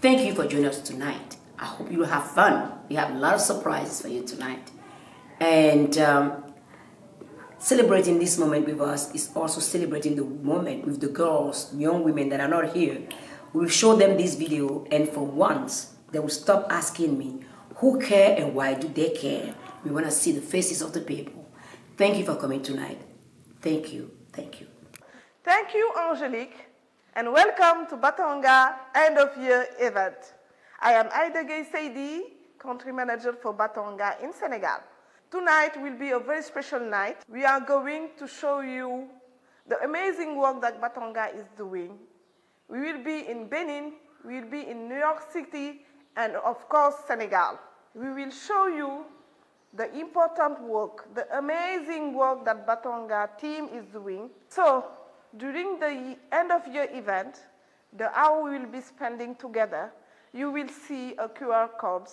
Thank you for joining us tonight. I hope you will have fun. We have a lot of surprises for you tonight. And celebrating this moment with us is also celebrating the moment with the girls, young women that are not here. We will show them this video, and for once, they will stop asking me, who care and why do they care? We want to see the faces of the people. Thank you for coming tonight. Thank you. Thank you. Thank you, Angélique, and welcome to Batonga End of Year event. I am Aïdegay Seydi, country manager for Batonga in Senegal. Tonight will be a very special night. We are going to show you the amazing work that Batonga is doing. We will be in Benin, we will be in New York City, and of course, Senegal. We will show you the important work, the amazing work that Batonga team is doing. So, during the end of year event, the hour we will be spending together, you will see a QR code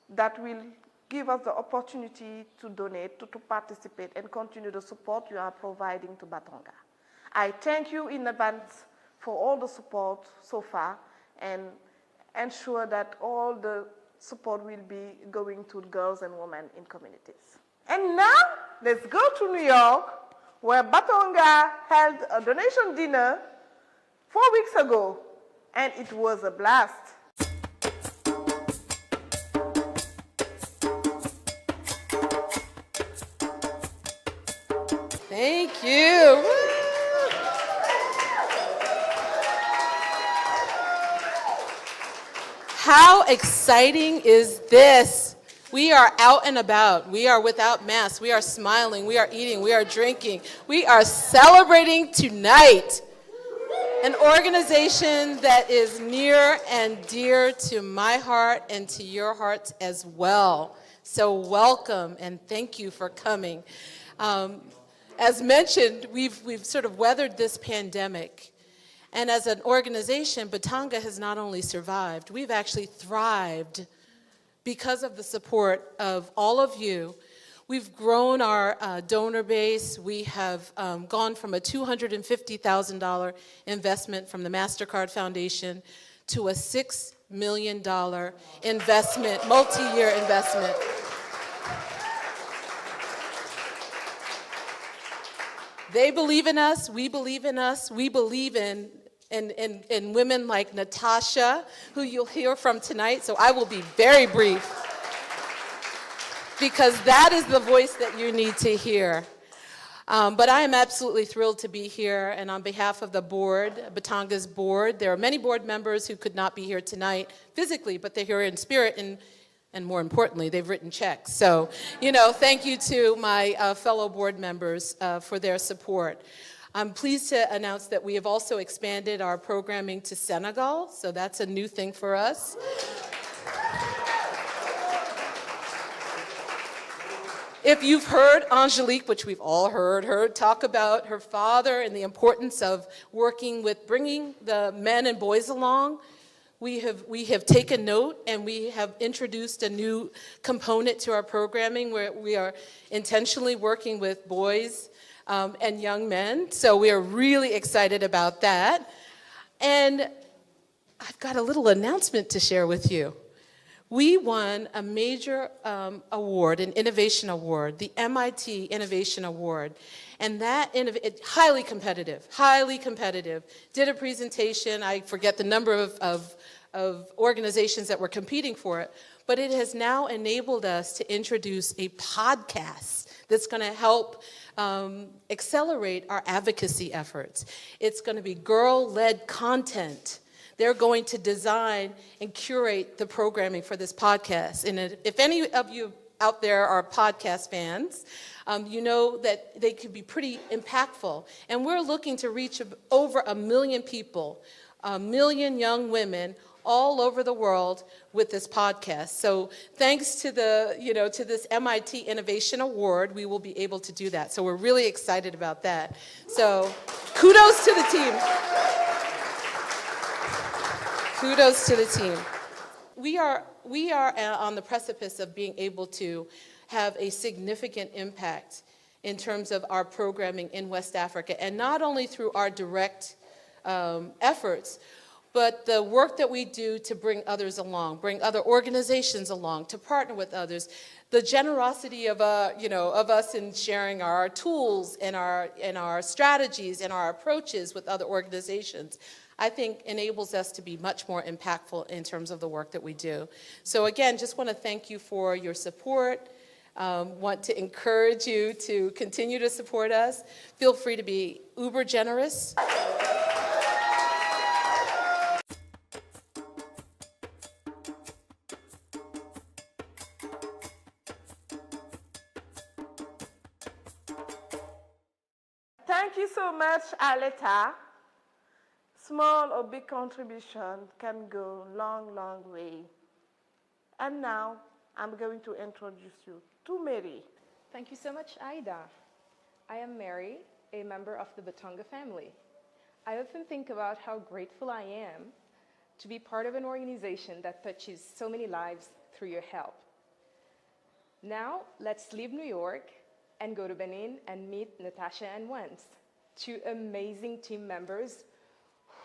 that will give us the opportunity to donate, to participate, and continue the support you are providing to Batonga. I thank you in advance for all the support so far, and ensure that all the support will be going to girls and women in communities. And now, let's go to New York, where Batonga held a donation dinner 4 weeks ago, and it was a blast. Thank you. How exciting is this? We are out and about. We are without masks. We are smiling. We are eating. We are drinking. We are celebrating tonight. An organization that is near and dear to my heart and to your hearts as well. So welcome and thank you for coming. As mentioned, we've sort of weathered this pandemic. And as an organization, Batonga has not only survived, we've actually thrived because of the support of all of you. We've grown our donor base. We have gone from a $250,000 investment from the MasterCard Foundation to a $6 million investment, multi-year investment. They believe in us, we believe in us, we believe in women like Natasha, who you'll hear from tonight, so I will be very brief, because that is the voice that you need to hear. But I am absolutely thrilled to be here, and on behalf of the board, Batonga's board, there are many board members who could not be here tonight physically, but they're here in spirit, and more importantly, they've written checks. So, thank you to my fellow board members for their support. I'm pleased to announce that we have also expanded our programming to Senegal, so that's a new thing for us. If you've heard Angélique, which we've all heard her talk about her father and the importance of working with bringing the men and boys along, we have taken note, and we have introduced a new component to our programming where we are intentionally working with boys and young men. So we are really excited about that. And I've got a little announcement to share with you. We won a major award, an innovation award, the MIT Innovation Award. And that, highly competitive, did a presentation. I forget the number of organizations that were competing for it, but it has now enabled us to introduce a podcast that's going to help accelerate our advocacy efforts. It's going to be girl-led content. They're going to design and curate the programming for this podcast. And if any of you out there are podcast fans, you know that they could be pretty impactful. And we're looking to reach over 1 million people, 1 million young women all over the world with this podcast. So thanks to to this MIT Innovation Award, we will be able to do that. So we're really excited about that. So kudos to the team. Kudos to the team. We are on the precipice of being able to have a significant impact in terms of our programming in West Africa, and not only through our direct efforts, but the work that we do to bring others along, bring other organizations along, to partner with others, the generosity of us in sharing our tools and our strategies and our approaches with other organizations, I think enables us to be much more impactful in terms of the work that we do. So again, just want to thank you for your support. Want to encourage you to continue to support us. Feel free to be uber generous. Thank you so much, Aleta. Small or big contribution can go long, long way. And now, I'm going to introduce you to Mary. Thank you so much, Aida. I am Mary, a member of the Batonga family. I often think about how grateful I am to be part of an organization that touches so many lives through your help. Now, let's leave New York and go to Benin and meet Natasha and Wens, two amazing team members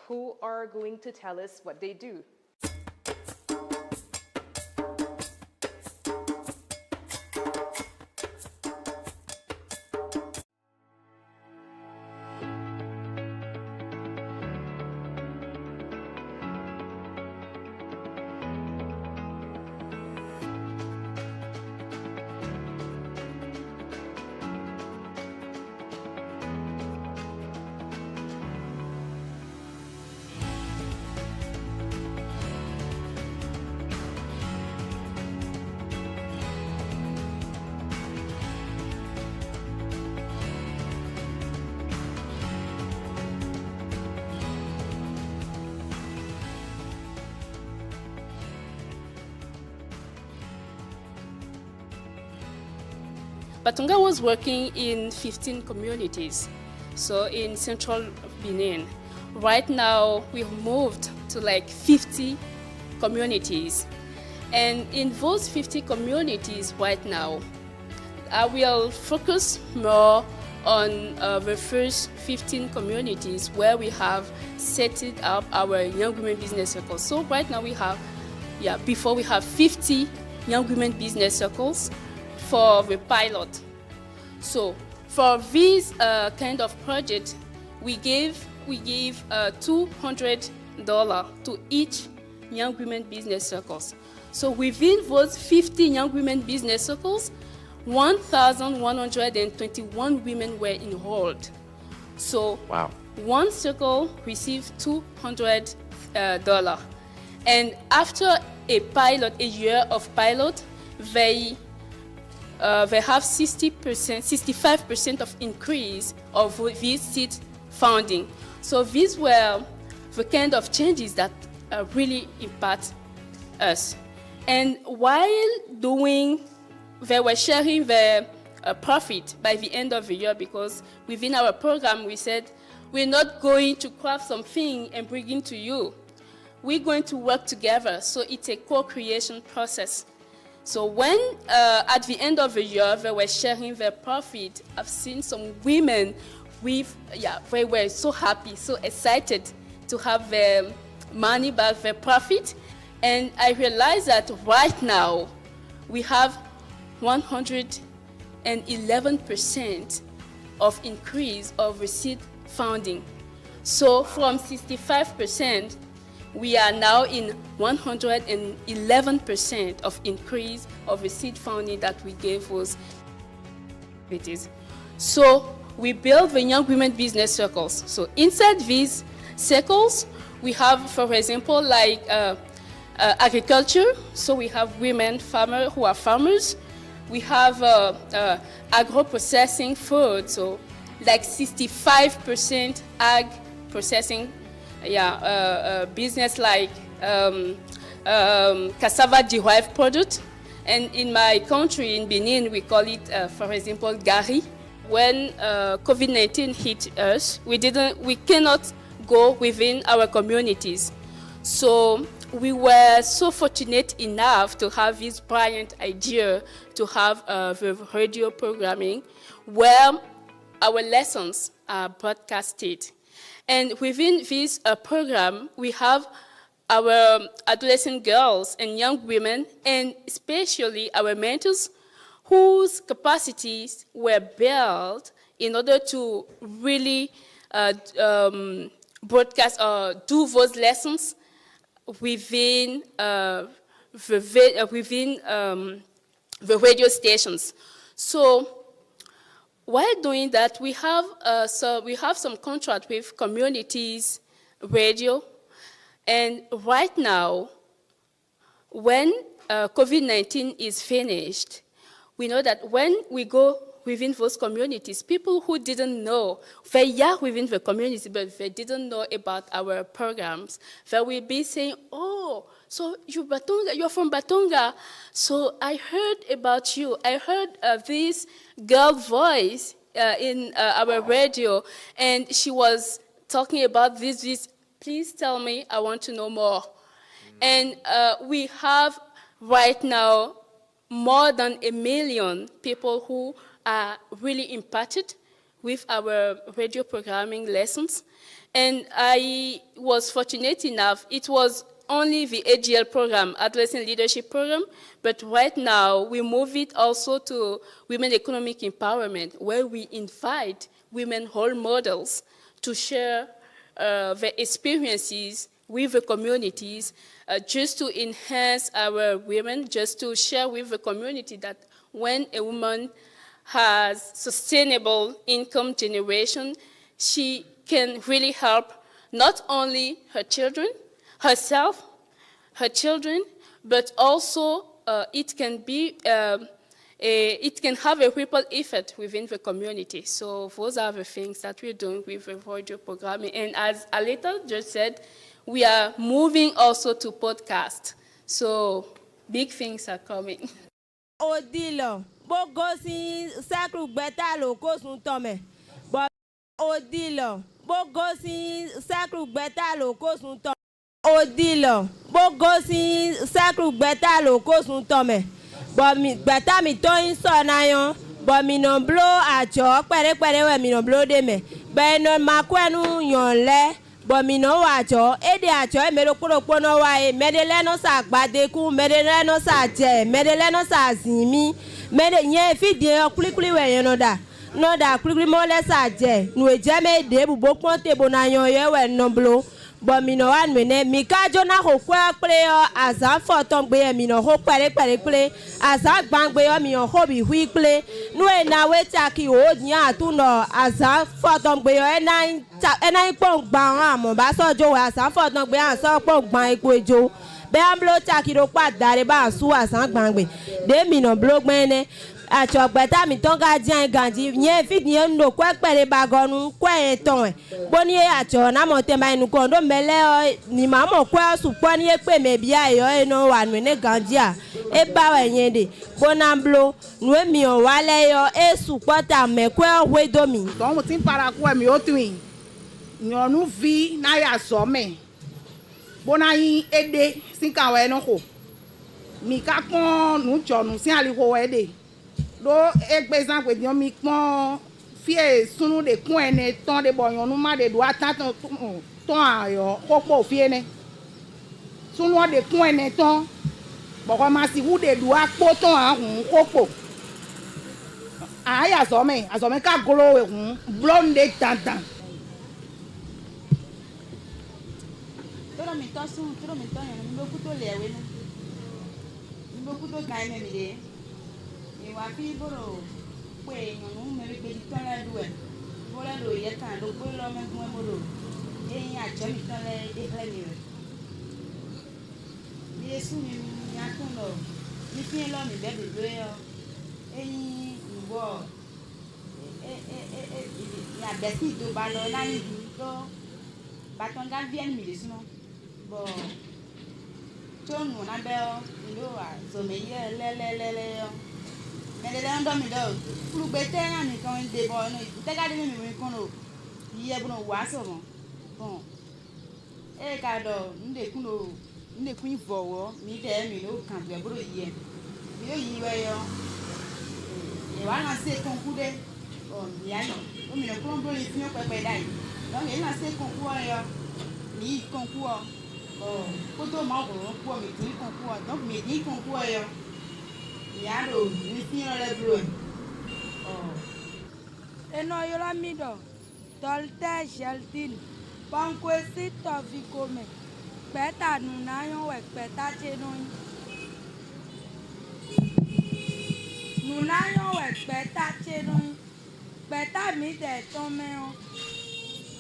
who are going to tell us what they do. Batonga was working in 15 communities, so in central Benin. Right now, we've moved to like 50 communities. And in those 50 communities right now, I will focus more on the first 15 communities where we have set up our young women business circles. So right now we have, before we have 50 young women business circles for the pilot. So for this kind of project, we gave $200 to each young women business circles. So within those 50 young women business circles, 1,121 women were enrolled. So wow. One circle received $200. And after a year of pilot, they have 65% of increase of this seed funding. So these were the kind of changes that really impact us. And while they were sharing the profit by the end of the year, because within our program we said, we're not going to craft something and bring it to you. We're going to work together, so it's a co-creation process. So when, at the end of the year, they were sharing their profit, I've seen some women they were so happy, so excited to have their money back, their profit. And I realized that right now, we have 111% of increase of receipt funding. So from 65%, we are now in 111% of increase of receipt funding that we gave those activities. So we build the young women business circles. So inside these circles, we have, for example, like agriculture. So we have women farmers who are farmers. We have agro-processing food, so like 65% ag processing business, like cassava-derived product. And in my country, in Benin, we call it, for example, gari. When COVID-19 hit us, we cannot go within our communities. So we were so fortunate enough to have this brilliant idea to have the radio programming where our lessons are broadcasted. And within this program, we have our adolescent girls and young women, and especially our mentors, whose capacities were built in order to really broadcast or do those lessons within the radio stations. So while doing that, we have some contract with communities radio, and right now, when COVID-19 is finished, we know that when we go within those communities, people who didn't know, they are within the community, but they didn't know about our programs, they will be saying, oh, so you're from Batonga, so I heard about you. I heard this girl voice in our radio, and she was talking about this. Please tell me, I want to know more. And we have right now more than 1 million people who are really impacted with our radio programming lessons. And I was fortunate enough, it was only the AGL program, Adolescent Leadership Program, but right now we move it also to Women Economic Empowerment, where we invite women role models to share their experiences with the communities, just to enhance our women, just to share with the community that when a woman has sustainable income generation, she can really help not only her children, herself, her children, but also it can have a ripple effect within the community. So those are the things that we're doing with the radio programming. And as Aleta just said, we are moving also to podcast. So big things are coming. Odilo, bogosi sakru beta lo kosun tome. But odilo, bogosi sakru beta lo kosun tome. Odilo, bogosi sakru beta lo kosun tome. But mi beta mi to in so na yon. But mi non blow acho, pere we mi non blow de me. But non makwenu yon le. But mi no wacho, ede acho e mero kuro pono wa e medele no sa gbadeku, medele no sa je, medele no sa zimi, mede nye fidie kulikuli we yen no da kulikuli mo le sa je, nu e je me de bu bo ponte bonayon ye we no blo. But mi no wan mene mi ka jona ho kwa ple yo azan foton gbe mi no ho pere ple azan gbangbe yo mi ho bi hui ple nu e na we taki o nya tu no azan foton gbe yo e na ipon gban amo ba so jo azan foton gbe an so pon gban ipo ejo be am blo taki ro pa dare ba su azan gbangbe de mi no blo gbene acho gbeta mi ton ga jan ganji yen fit yen no kwa pere bagonu kwa eton boni acho na mo te mai nu ko ndo mele ni ma mo kwa su po ni pe me bia yo eno wa nu ne ganji a e ba wa yen de bonamblo nu emi o wale yo e su pota me kwa we do mi ton mo tin para ku emi o twin nyonu vi na ya so me bonayin ede sin ka we no ko mi ka kon nu chonu sin ali ko we de do egbesan pe di mi pon fie sunu de kun ene ton de boyon nu ma de do atan ton ayo kopo fie ne sunu de kun ene ton boko ma si wu de do apo ton ahun kopo aya so me ka golo we hun blonde tantan toro mi to yan mi boku to lewe nu mi boku to ga me mi de wa fi boro pe yan nu me pe di ton la do e bora do ye kan do pe lo me gun mo do eyin ajo mi ton le de le mi re bi esu mi ya ton lo mi fi lo mi be do yo eyin nbo ya be ti do ba lo la ni do Batonga bien mi de sino bo tonu na be o ndo wa zo me ye le yo mais les gens dorment là pour bêter là ni quand des bon te garder même mi kono hier bon wa so bon e ka do nde kun vowo mi de mi no kan be bro hier mi yo yi we yo e wa na se ton kude o mi ya no o mi no kon bro ni fino pepe dai Donc, il a lancé concours, il concours. Bon, quand on m'a concours, mais il concours. Donc, mais il concours, il y a le finir le bleu. Eno yola mido, tolte sheltin, pankwesi tofikome, peta nunayo wek peta chenoy. Nunayo wek peta chenoy, peta mi de tomeo,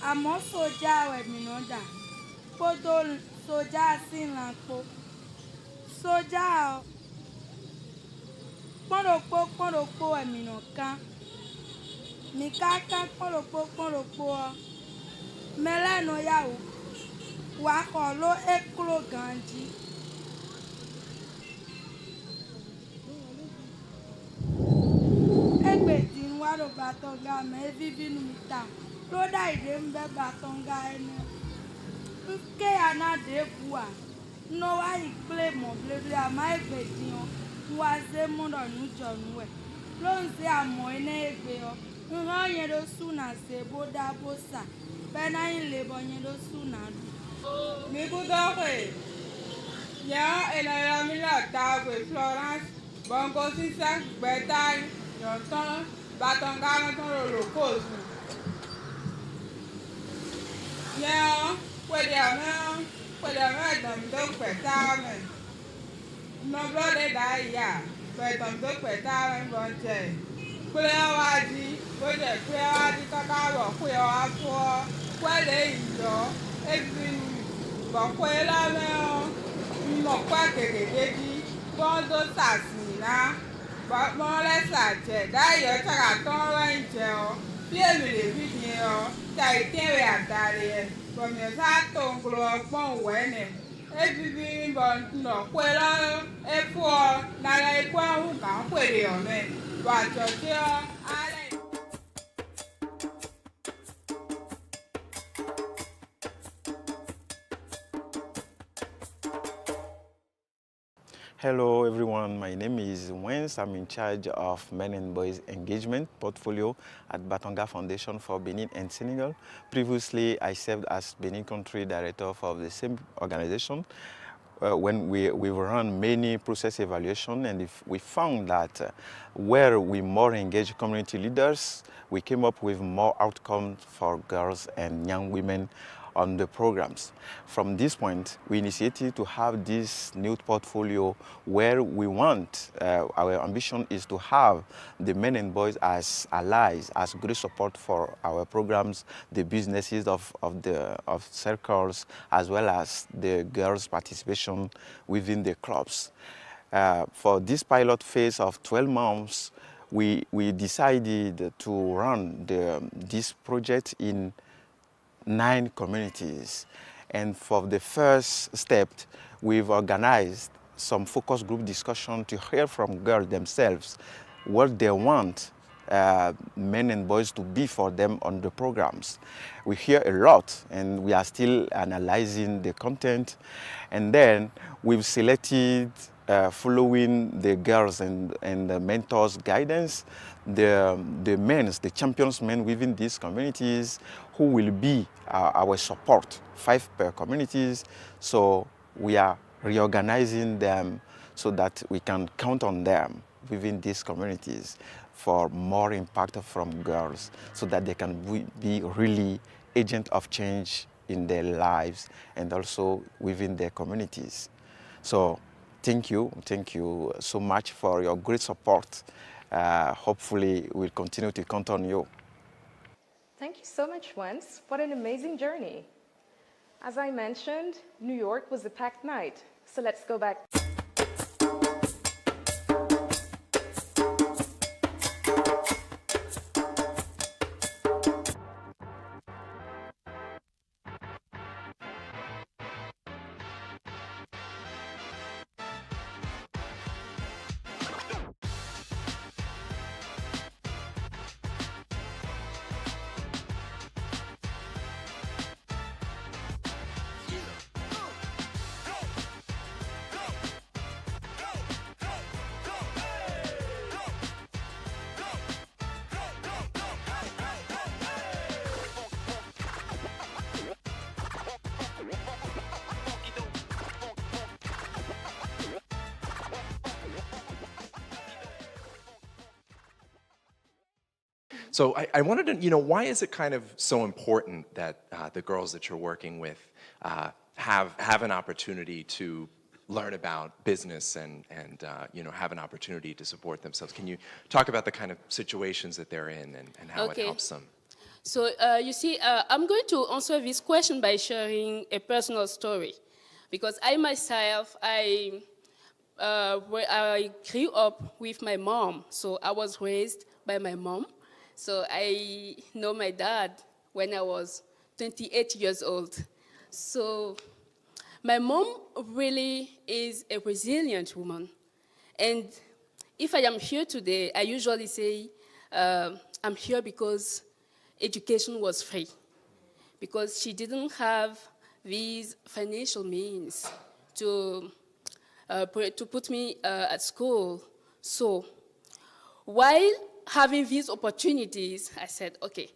amo soja we minoda, podol soja sin lanko, soja kpọ̀rọ̀kpọ̀ ẹ̀mìnà mi kaka kpọ̀rọ̀kpọ̀ mẹlẹ́nu yàwó wà kọ̀ ló eklo gànjí. Egbèdì ń wá ló Batonga mẹ́ evivi nu mi ta ló dá ìdè ń bẹ́ Batonga ẹnu. Ké àná dé bu à nọ wá ìkplé mọ̀ blébblé àmà egbèdì hàn wá zé múnọ̀ nù jọ̀nù ẹ̀ ló ń zé àmọ̀ ẹ̀ náà égbè ọ́. Nhã nye ɖo suna se bo da bo sa bena yin le bo nye ɖo suna du. Mi kudo kwe, nya ena ya mi la ta kwe Florence, bongo sisa betai, nyoton, Batonga nyoton lo kozu. Nya, kwe di ame dom do kwe ta me. No blode da ya, kwe dom do kwe ta me bonche. Kwe awaji, bóde kwe awaji kaka wọ kwe afọ, kwe le yọ, ebi bọ kwe la me o, mọ kwe kekeke di, bọndo sasi na, bọ le sàjẹ, da yọ tsaka tọ wẹ njẹ o, bí èmi lè fi di o, ta ìtẹ́ wẹ àtàlẹ ẹ, bọ mi sá tó nklo ọgbọ́n wẹ nẹ, ebi bi bọ nọ kwe la efọ, nana ekwe ahụ ka kwe de yọ mẹ. Hello everyone, my name is Wens. I'm in charge of Men and Boys Engagement Portfolio at Batonga Foundation for Benin and Senegal. Previously, I served as Benin Country Director for the same organization. When we run many process evaluation, and if we found that where we more engage community leaders, we came up with more outcomes for girls and young women on the programs. From this point, we initiated to have this new portfolio where we want, our ambition is to have the men and boys as allies, as great support for our programs, the businesses of circles, as well as the girls' participation within the clubs. For this pilot phase of 12 months, we decided to run this project in 9 communities. And for the first step, we've organized some focus group discussion to hear from girls themselves what they want men and boys to be for them on the programs. We hear a lot, and we are still analyzing the content. And then we've selected, following the girls and the mentors' guidance, the champions men within these communities who will be our support, 5 per communities. So we are reorganizing them so that we can count on them within these communities for more impact from girls, so that they can be really agents of change in their lives and also within their communities. So thank you so much for your great support. Hopefully we'll continue to count on you. Thank you so much, Wens. What an amazing journey. As I mentioned, New York was a packed night, so let's go back. So I wanted to, why is it kind of so important that the girls that you're working with have an opportunity to learn about business and have an opportunity to support themselves? Can you talk about the kind of situations that they're in and how it helps them? So you see, I'm going to answer this question by sharing a personal story, because I myself, I grew up with my mom, so I was raised by my mom. So I know my dad when I was 28 years old. So my mom really is a resilient woman. And if I am here today, I usually say I'm here because education was free, because she didn't have these financial means to put me at school. So while having these opportunities, I said, okay,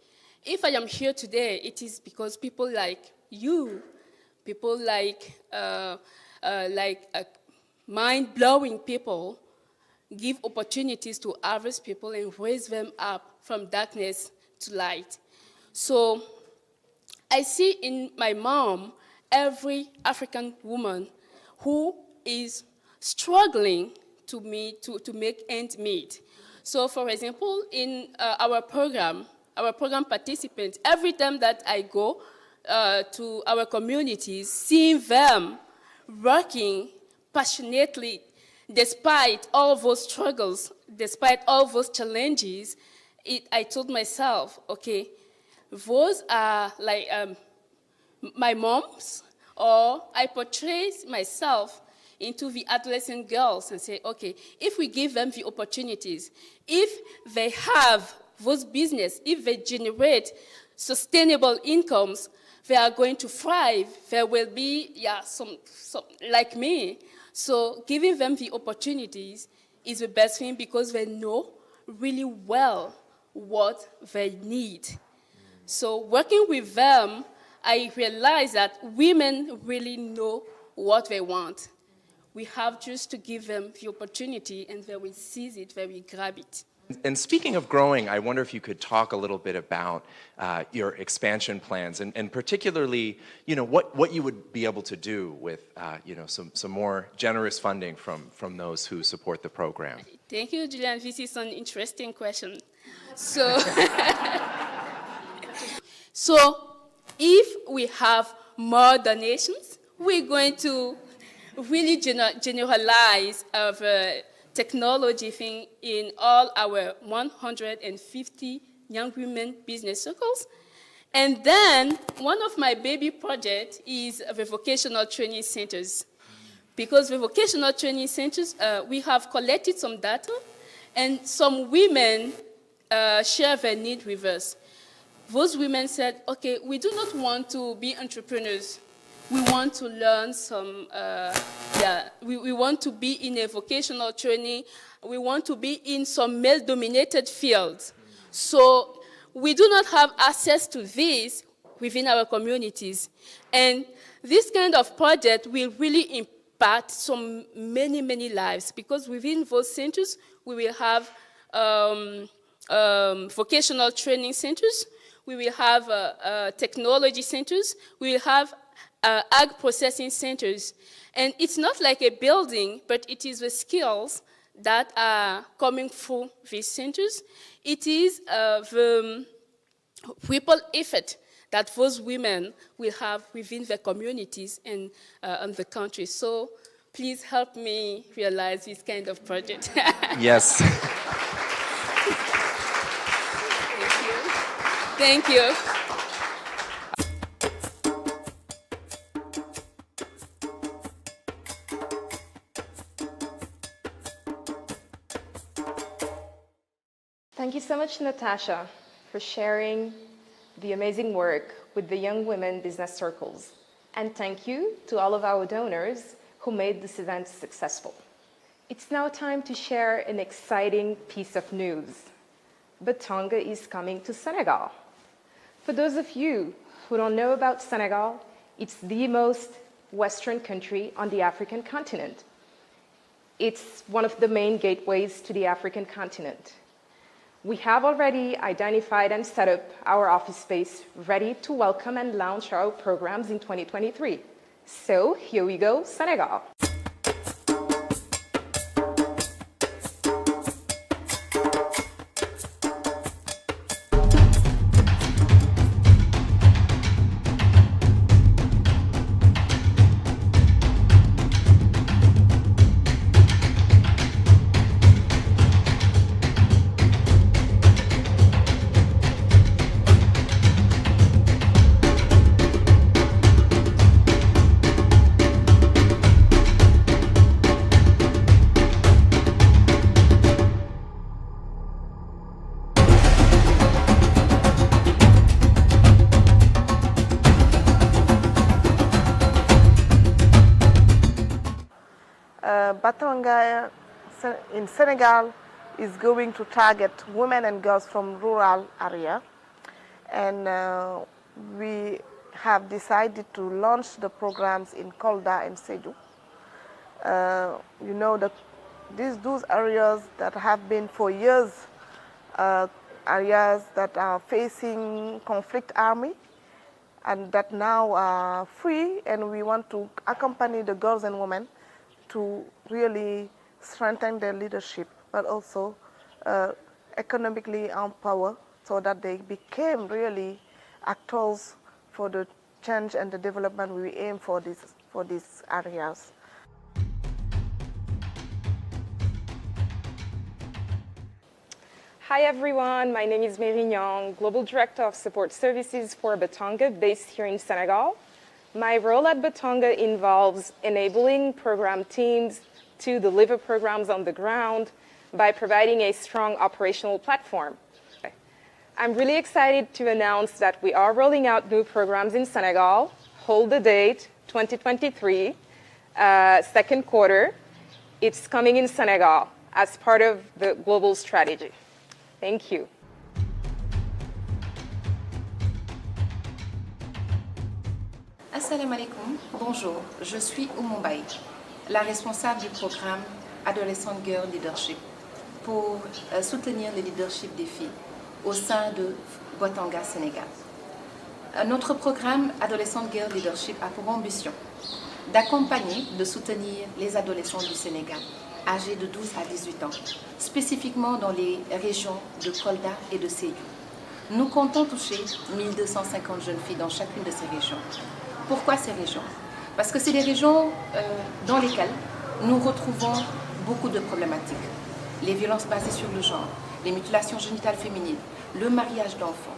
if I am here today, it is because people like you, people like mind-blowing people, give opportunities to average people and raise them up from darkness to light. So I see in my mom every African woman who is struggling to make ends meet. So for example, in our program participants, every time that I go to our communities, seeing them working passionately despite all those struggles, despite all those challenges, I told myself, okay, those are like my moms, or I portray myself into the adolescent girls and say, okay, if we give them the opportunities, if they have those business, if they generate sustainable incomes, they are going to thrive. There will be, some like me. So giving them the opportunities is the best thing, because they know really well what they need. So working with them, I realized that women really know what they want. We have just to give them the opportunity, and they will seize it, they will grab it. And speaking of growing, I wonder if you could talk a little bit about your expansion plans, and particularly, what you would be able to do with, some more generous funding from those who support the program. Thank you, Julian. This is an interesting question. So, so if we have more donations, we're going to really generalize the technology thing in all our 150 young women business circles. And then one of my baby projects is the vocational training centers. Because the vocational training centers, we have collected some data, and some women share their need with us. Those women said, okay, we do not want to be entrepreneurs. We want to learn some, we want to be in a vocational training. We want to be in some male-dominated fields. So we do not have access to this within our communities. And this kind of project will really impact some many lives, because within those centers, we will have vocational training centers, we will have technology centers, we will have ag processing centers. And it's not like a building, but it is the skills that are coming through these centers. It is the ripple effect that those women will have within their communities and the country. So please help me realize this kind of project. Yes. Thank you. Thank you so much, Natasha, for sharing the amazing work with the Young Women Business Circles. And thank you to all of our donors who made this event successful. It's now time to share an exciting piece of news. Batonga is coming to Senegal. For those of you who don't know about Senegal, it's the most Western country on the African continent. It's one of the main gateways to the African continent. We have already identified and set up our office space ready to welcome and launch our programs in 2023. So here we go, Senegal. Batanga in Senegal is going to target women and girls from rural area, and we have decided to launch the programs in Kolda and Seju. You know that those areas that have been for years areas that are facing conflict army and that now are free, and we want to accompany the girls and women to really strengthen their leadership, but also economically empower so that they became really actors for the change and the development we aim for these areas. Hi everyone, my name is Mary Nyong, Global Director of Support Services for Batonga based here in Senegal. My role at Batonga involves enabling program teams to deliver programs on the ground by providing a strong operational platform. I'm really excited to announce that we are rolling out new programs in Senegal. Hold the date, 2023, second quarter. It's coming in Senegal as part of the global strategy. Thank you. Assalamu alaikum, bonjour, je suis Oumoubaï, la responsable du programme Adolescent Girl Leadership pour soutenir le leadership des filles au sein de BATONGA'S Sénégal. Notre programme Adolescent Girl Leadership a pour ambition d'accompagner, de soutenir les adolescents du Sénégal âgés de 12 à 18 ans, spécifiquement dans les régions de Kolda et de Sédhiou. Nous comptons toucher 1250 jeunes filles dans chacune de ces régions. Pourquoi ces régions? Parce que c'est des régions dans lesquelles nous retrouvons beaucoup de problématiques. Les violences basées sur le genre, les mutilations génitales féminines, le mariage d'enfants.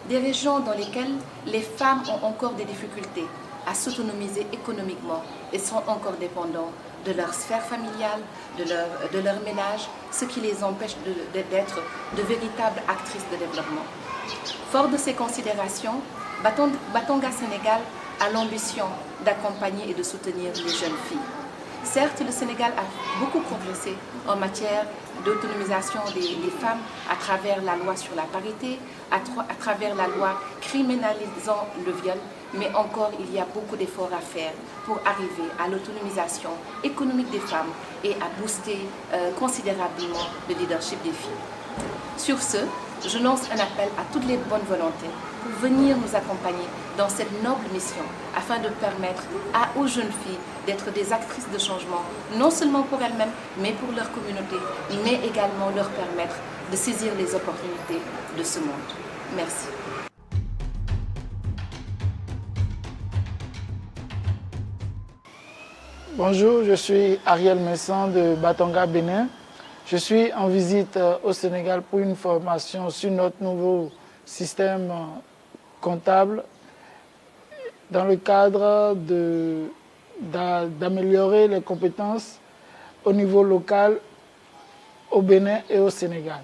Des régions dans lesquelles les femmes ont encore des difficultés à s'autonomiser économiquement et sont encore dépendants de leur sphère familiale, de leur ménage, ce qui les empêche d'être de véritables actrices de développement. Fort de ces considérations, BATONGA'S Sénégal a l'ambition d'accompagner et de soutenir les jeunes filles. Certes, le Sénégal a beaucoup progressé en matière d'autonomisation des femmes à travers la loi sur la parité, à travers la loi criminalisant le viol, mais encore il y a beaucoup d'efforts à faire pour arriver à l'autonomisation économique des femmes et à booster considérablement le leadership des filles. Sur ce, je lance un appel à toutes les bonnes volontés pour venir nous accompagner dans cette noble mission afin de permettre aux jeunes filles d'être des actrices de changement, non seulement pour elles-mêmes, mais pour leur communauté, mais également leur permettre de saisir les opportunités de ce monde. Merci. Bonjour, je suis Ariel Messan de Batonga, Benin. Je suis en visite au Sénégal pour une formation sur notre nouveau système comptable dans le cadre d'améliorer les compétences au niveau local au Bénin et au Sénégal.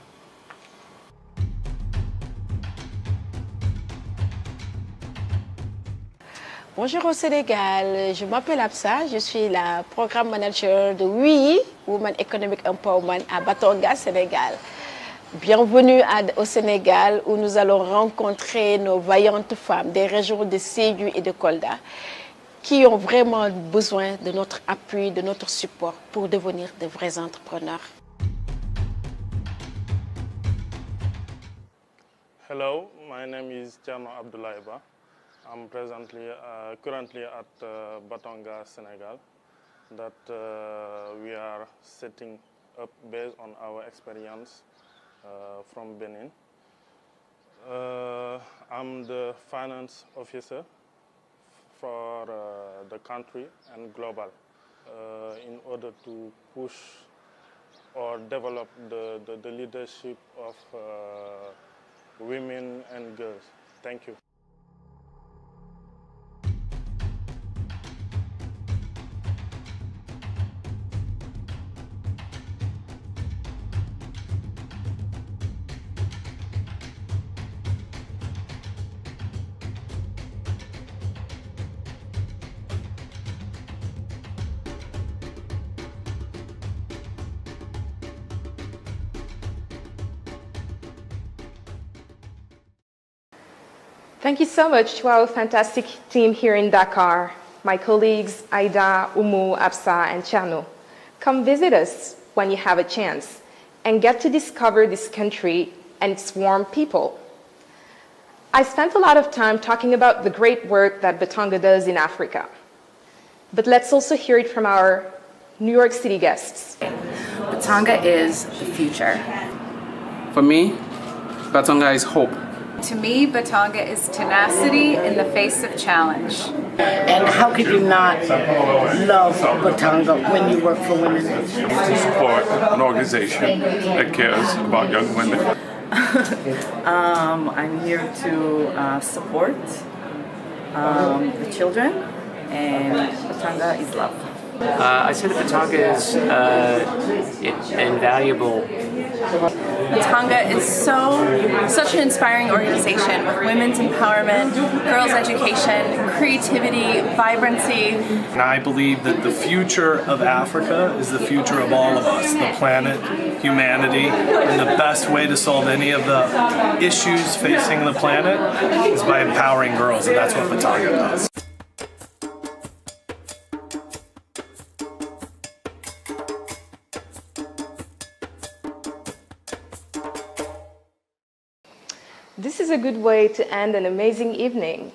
Bonjour au Sénégal, je m'appelle Absa, je suis la programme manager de WII, Women Economic Empowerment à Batonga, Sénégal. Bienvenue au Sénégal où nous allons rencontrer nos vaillantes femmes des régions de Sédhiou et de Kolda qui ont vraiment besoin de notre appui, de notre support pour devenir de vrais entrepreneurs. Hello, my name is Chano Abdoulaye. I'm currently at BATONGA'S, Senegal, that we are setting up based on our experience from Benin. I'm the finance officer for the country and global in order to push or develop the leadership of women and girls. Thank you. Thank you so much to our fantastic team here in Dakar, my colleagues Aida, Umu, Absa, and Chano. Come visit us when you have a chance and get to discover this country and its warm people. I spent a lot of time talking about the great work that Batonga does in Africa. But let's also hear it from our New York City guests. Batonga is the future. For me, Batonga is hope. To me, Batonga is tenacity in the face of challenge. And how could you not love Batonga when you work for women? To support an organization that cares about young women. I'm here to support the children, and Batonga is love. I say that Batonga is invaluable. Batonga is such an inspiring organization with women's empowerment, girls' education, creativity, vibrancy. And I believe that the future of Africa is the future of all of us, the planet, humanity, and the best way to solve any of the issues facing the planet is by empowering girls, and that's what Batonga does. This is a good way to end an amazing evening.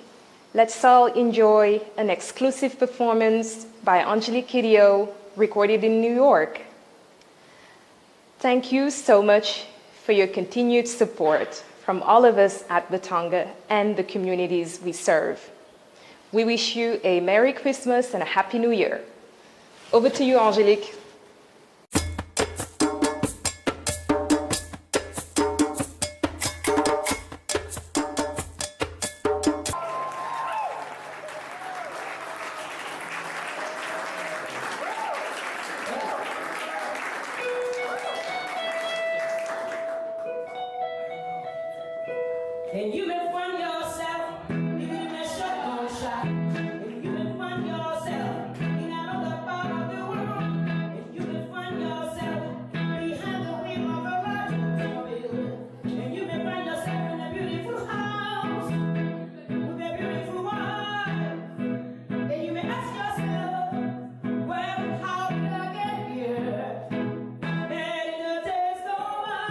Let's all enjoy an exclusive performance by ANGÉLIQUE Kidjo, recorded in New York. Thank you so much for your continued support from all of us at Batonga and the communities we serve. We wish you a Merry Christmas and a Happy New Year. Over to you, Angélique. And you may find yourself, even in a shotgun shot. And you may find yourself in another part of the world. And you may find yourself behind the wheel of a automobile. And you may find yourself in a beautiful house with a beautiful wife. And you may ask yourself, well, how did I get here? And it does go by.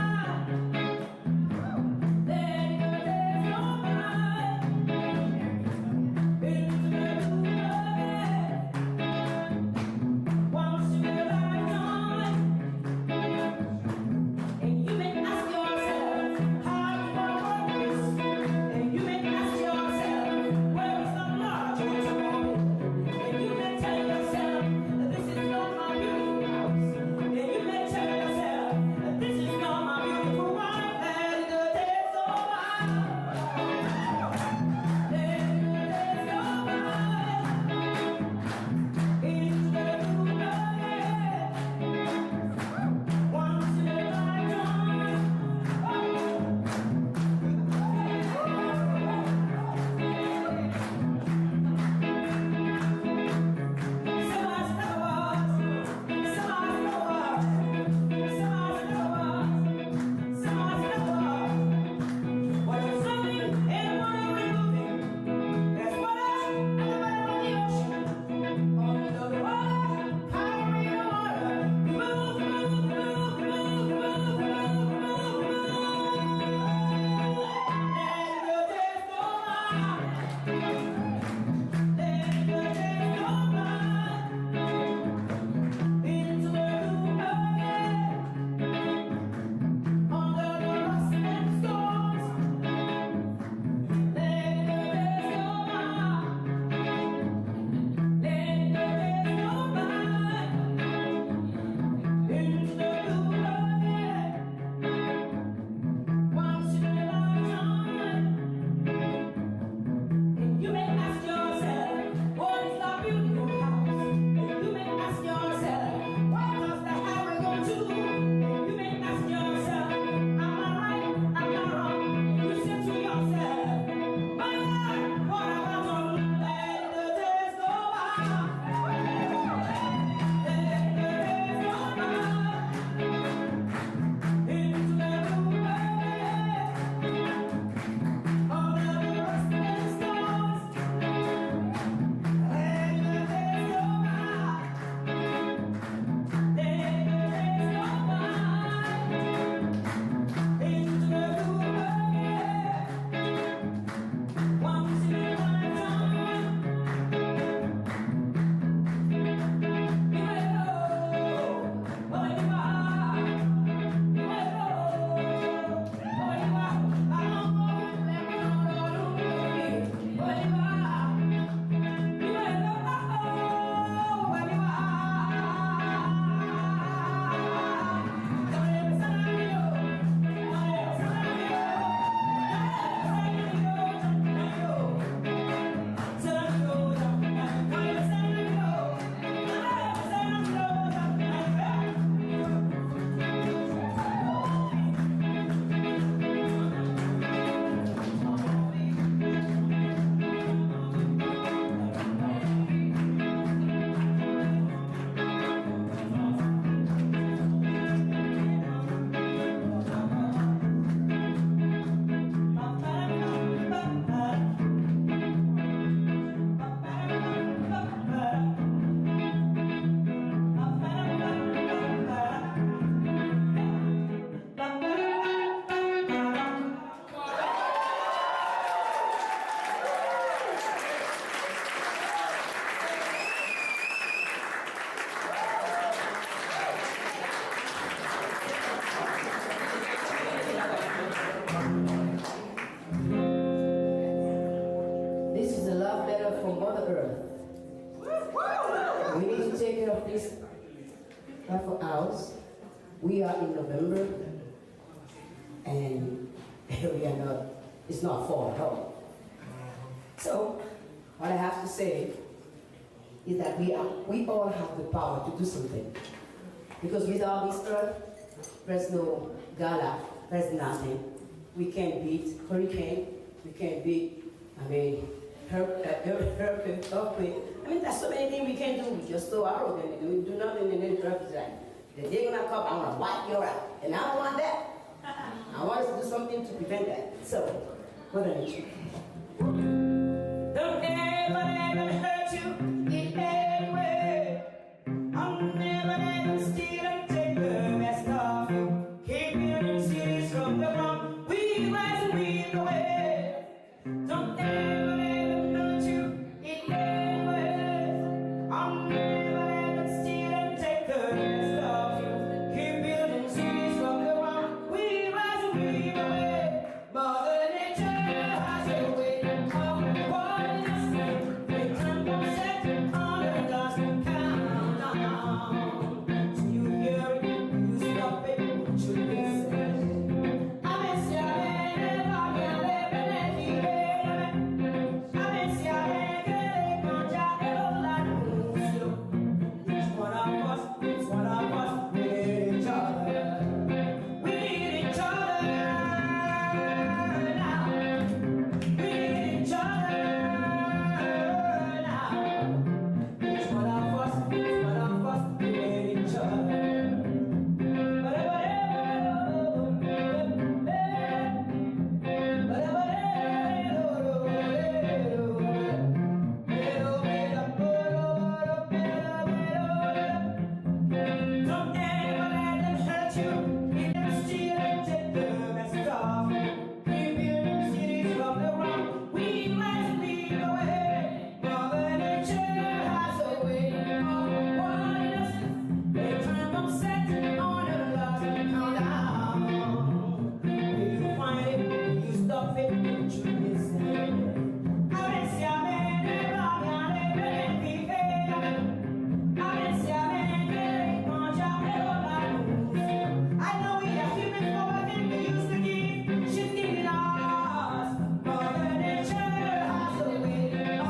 Mother Earth. We need to take care of this for ours. We are in November, and we are not, it's not fall at all. So, what I have to say is that we all have the power to do something. Because without this earth, there's no gala, there's nothing. We can't beat hurricane, we can't beat, earthquake. I mean, there's so many things we can do. We just so arrogant, we do nothing, and then the earth is like, the day gonna come, I'm gonna wipe you out. And I don't want that. I want us to do something to prevent that. So, Mother Nature. Don't ever let them hurt you in any way. I'll never let them steal and take the best of you. Keep building cities from the ground. We rise and lead the way. Don't ever let them hurt you in any way. I'll never let them steal and take the best of you. Keep building cities from the ground. We rise and lead the way. Mother Nature has a way of warning us. They turn from set on the dust countdown. So you hear it, you stop it, won't you listen? A ver si a ver, vaya de beneficio. A ver si a ver que le cambia el anuncio. Each one of us, we need each other. We need each other now. We need each other now. Each one of us, we need each other. Don't ever let them hurt you. Let them steal and take the best of you. Keep building cities from the ground. We must lead the way. Mother Nature has a way of warning us. They turn from set on the last countdown. Will you find it? Will you stop it? Won't you listen? A ver si a ver, vaya de beneficio. A ver si a ver que le cambia el anuncio. I know we are human for what we used to give. She's giving us. Mother Nature has a way of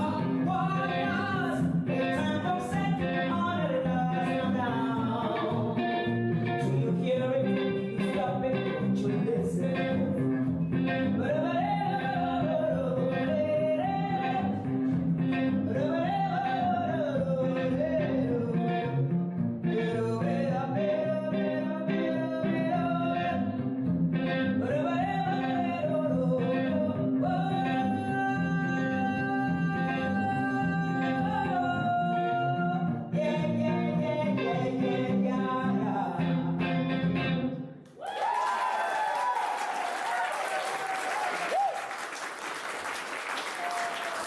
warning us. They turn from set on the last countdown. Do you hear it? Do you stop it? Won't you listen?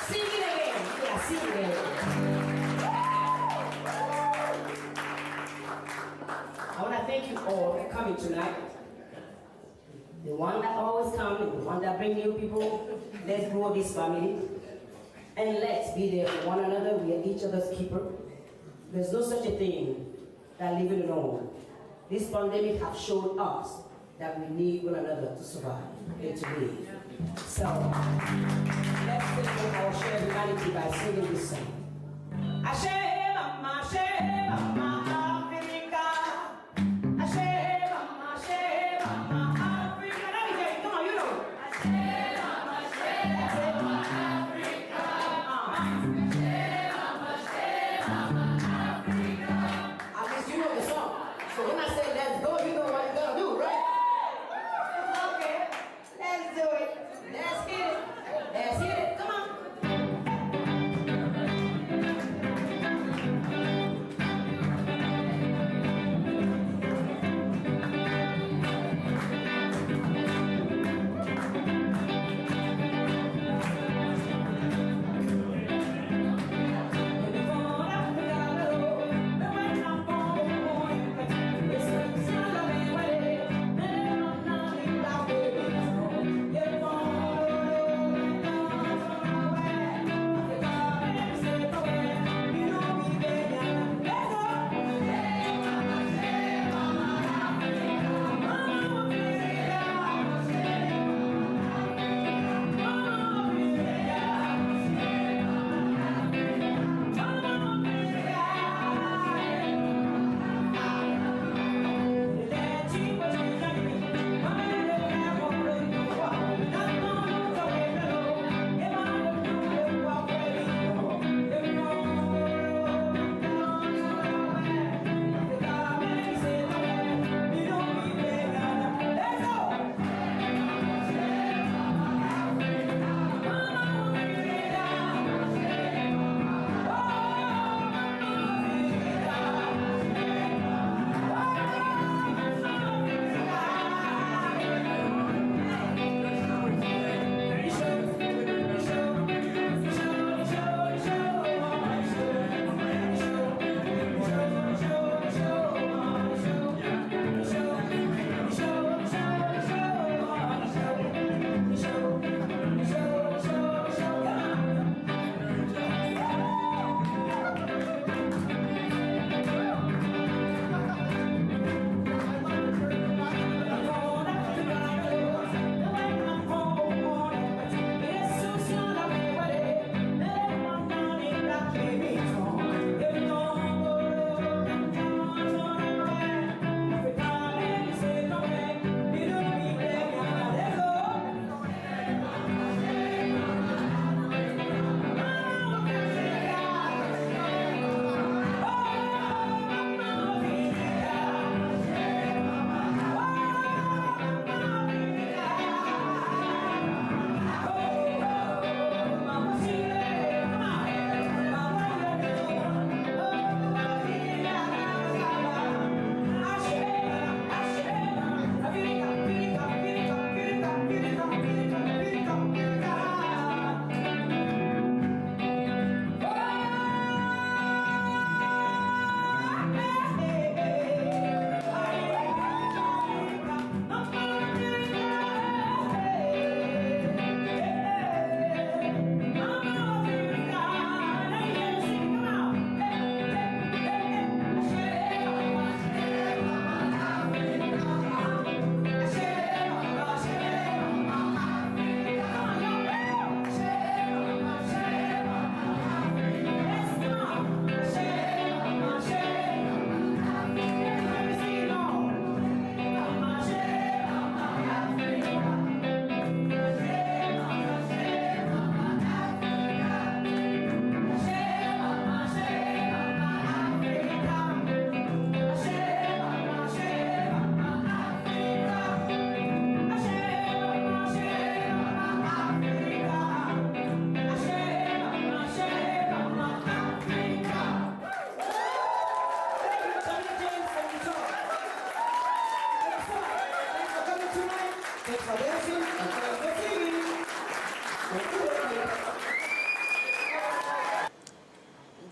Sing it again. Yeah, sing it again. I want to thank you all for coming tonight. The one that always comes, the one that brings new people. Let's grow this family. And let's be there for one another. We are each other's keeper. There's no such a thing that living alone. This pandemic has shown us that we need one another to survive and to live. So, let's celebrate our shared humanity by singing this song. Ashe mama, Africa. Ashe mama, Africa. Let me hear you. Come on, you know. Ashe mama, Africa. At least you know the song. So when I say let's go, you know what you're gonna do, right? Okay, let's do it. Let's hit it. Let's hit it. Come on.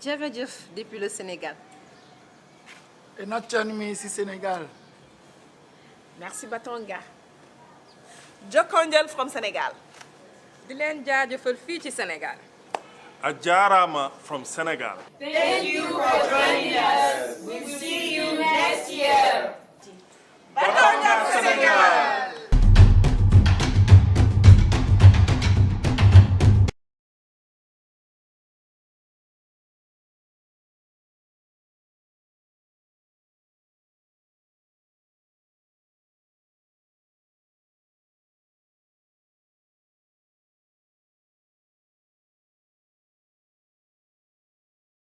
Jërëjëf depuis le Sénégal. Et notre ami ici Sénégal. Merci Batonga. Jokonjal from Senegal. di leen jaajëfal fii ci Sénégal. A jaaraama from Senegal. Thank you for joining us. We'll see you next year. Batonga, Senegal.